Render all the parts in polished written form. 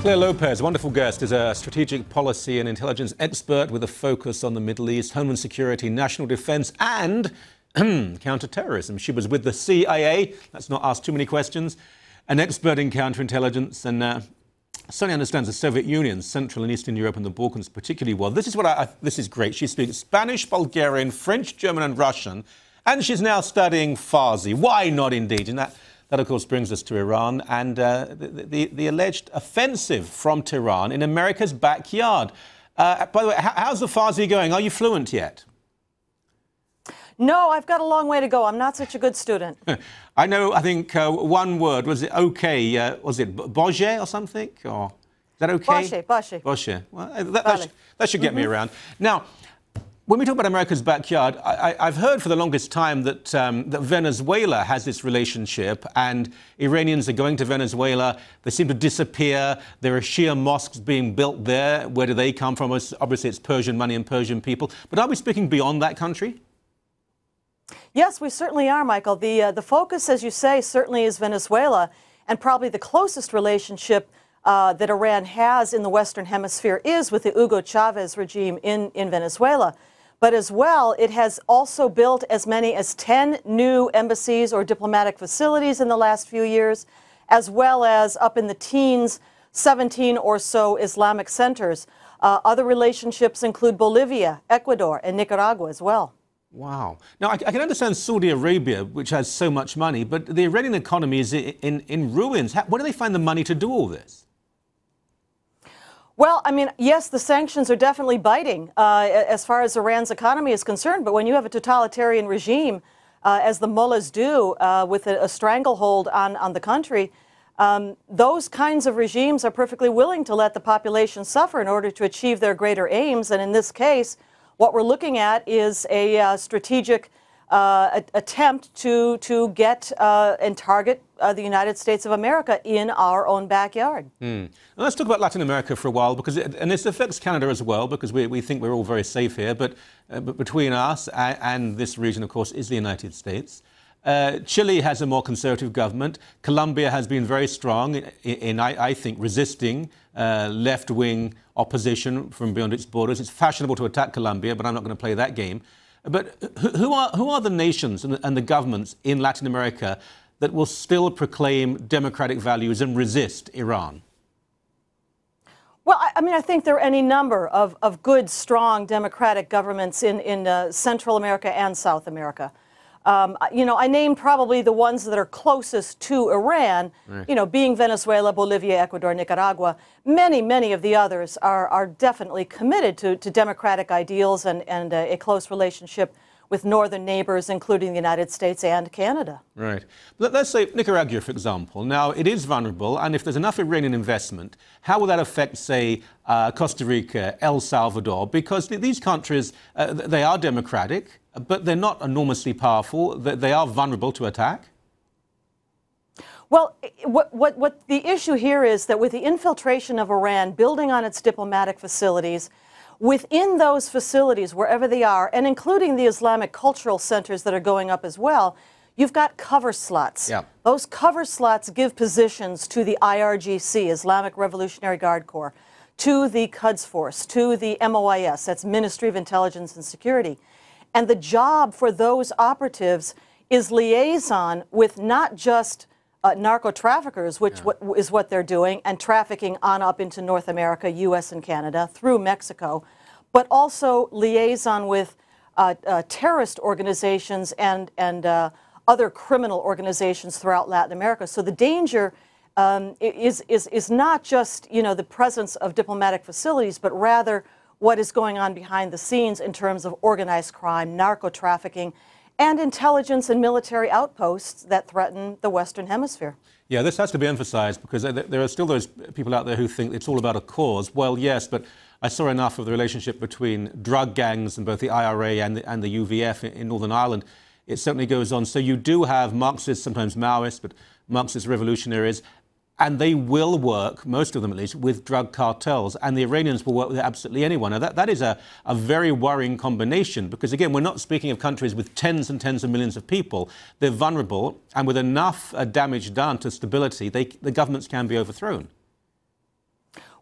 Clare Lopez, wonderful guest, is a strategic policy and intelligence expert with a focus on the Middle East, homeland security, national defense and counterterrorism. She was with the CIA. Let's not ask too many questions. An expert in counterintelligence and certainly understands the Soviet Union, Central and Eastern Europe and the Balkans particularly well. This is great. She speaks Spanish, Bulgarian, French, German and Russian, and she's now studying Farsi. Why not indeed? And that, of course, brings us to Iran and the alleged offensive from Tehran in America's backyard. By the way, how's the Farsi going? Are you fluent yet? No, I've got a long way to go. I'm not such a good student. I know, I think one word, was it okay? Was it Boje or something? Or is that okay? Boche. Well, that should get me around. Now, when we talk about America's backyard, I've heard for the longest time that, that Venezuela has this relationship and Iranians are going to Venezuela. They seem to disappear. There are Shia mosques being built there. Where do they come from? Obviously, it's Persian money and Persian people. But are we speaking beyond that country? Yes, we certainly are, Michael. The focus, as you say, certainly is Venezuela, and probably the closest relationship that Iran has in the Western Hemisphere is with the Hugo Chavez regime in Venezuela. But as well, it has also built as many as 10 new embassies or diplomatic facilities in the last few years, as well as up in the teens, 17 or so Islamic centers. Other relationships include Bolivia, Ecuador, and Nicaragua as well. Wow. Now, I can understand Saudi Arabia, which has so much money, but the Iranian economy is in ruins. Where do they find the money to do all this? Well, I mean, yes, the sanctions are definitely biting as far as Iran's economy is concerned. But when you have a totalitarian regime, as the mullahs do, with a stranglehold on the country, those kinds of regimes are perfectly willing to let the population suffer in order to achieve their greater aims. And in this case, what we're looking at is a strategic attempt to get and target the United States of America in our own backyard. Now let's talk about Latin America for a while, because and this affects Canada as well, because we think we're all very safe here. But between us and this region, of course, is the United States. Chile has a more conservative government. Colombia has been very strong in I think, resisting left-wing opposition from beyond its borders. It's fashionable to attack Colombia, but I'm not going to play that game. But who are the nations and the governments in Latin America that will still proclaim democratic values and resist Iran? Well, I mean, I think there are any number of good, strong democratic governments in Central America and South America. You know, I named probably the ones that are closest to Iran, right. You know, being Venezuela, Bolivia, Ecuador, Nicaragua. Many of the others are definitely committed to democratic ideals and a close relationship with northern neighbors, including the United States and Canada. Right. Let's say Nicaragua, for example. Now, it is vulnerable, and if there's enough Iranian investment, how will that affect, say, Costa Rica, El Salvador? Because these countries, they are democratic, but they're not enormously powerful. They are vulnerable to attack. Well, what the issue here is that with the infiltration of Iran, building on its diplomatic facilities, within those facilities, wherever they are, and including the Islamic cultural centers that are going up as well, you've got cover slots. Yeah. Those cover slots give positions to the IRGC, Islamic Revolutionary Guard Corps, to the Quds Force, to the MOIS, that's Ministry of Intelligence and Security. And the job for those operatives is liaison with not just narco-traffickers, which is what they're doing, and trafficking on up into North America, U.S. and Canada, through Mexico, but also liaison with terrorist organizations and other criminal organizations throughout Latin America. So the danger is not just, you know, the presence of diplomatic facilities, but rather what is going on behind the scenes in terms of organized crime, narco-trafficking, and intelligence and military outposts that threaten the Western Hemisphere. Yeah, this has to be emphasized because there are still those people out there who think it's all about a cause. Well, yes, but I saw enough of the relationship between drug gangs and both the IRA and the UVF in Northern Ireland. It certainly goes on. So you do have Marxists, sometimes Maoists, but Marxist revolutionaries, and they will work, most of them at least, with drug cartels. And the Iranians will work with absolutely anyone. Now, that is a very worrying combination because, again, we're not speaking of countries with tens and tens of millions of people. They're vulnerable, and with enough damage done to stability, the governments can be overthrown.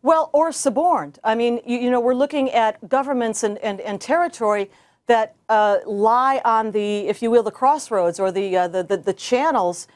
Well, or suborned. I mean, you know, we're looking at governments and territory that lie on the, if you will, the crossroads or the channels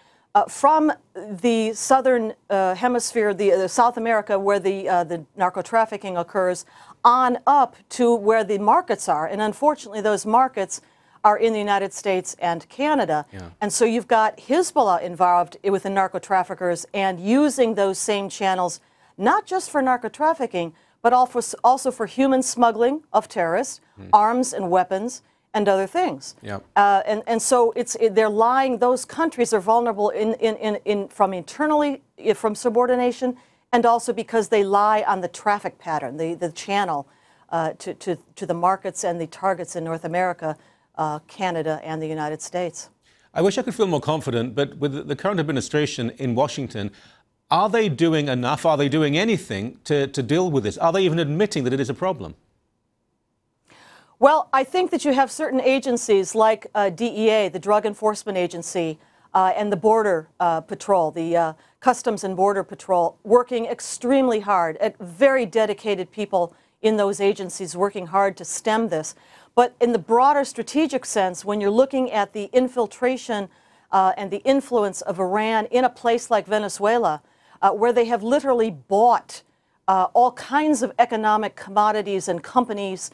from the southern hemisphere, the South America, where the narco trafficking occurs, on up to where the markets are. And unfortunately, those markets are in the United States and Canada. Yeah. And so you've got Hezbollah involved with the narco traffickers and using those same channels, not just for narco trafficking, but also for human smuggling of terrorists, arms and weapons, and other things. Yep. And so they're lying. Those countries are vulnerable from internally, from subordination, and also because they lie on the traffic pattern, the channel to the markets and the targets in North America, Canada, and the United States. I wish I could feel more confident, but with the current administration in Washington, are they doing enough? Are they doing anything to deal with this? Are they even admitting that it is a problem? Well, I think that you have certain agencies like DEA, the Drug Enforcement Agency, and the Border Patrol, the Customs and Border Patrol, working extremely hard, very dedicated people in those agencies working hard to stem this. But in the broader strategic sense, when you're looking at the infiltration and the influence of Iran in a place like Venezuela, where they have literally bought all kinds of economic commodities and companies.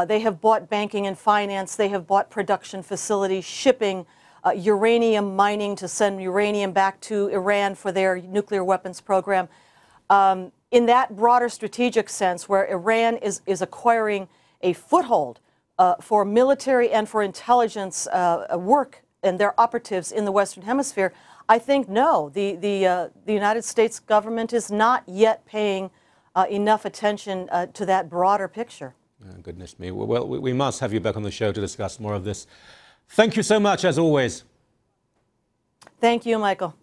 They have bought banking and finance. They have bought production facilities, shipping, uranium mining to send uranium back to Iran for their nuclear weapons program. In that broader strategic sense, where Iran is acquiring a foothold for military and for intelligence work and their operatives in the Western Hemisphere, I think no, the United States government is not yet paying enough attention to that broader picture. Oh, goodness me. Well, we must have you back on the show to discuss more of this. Thank you so much, as always. Thank you, Michael.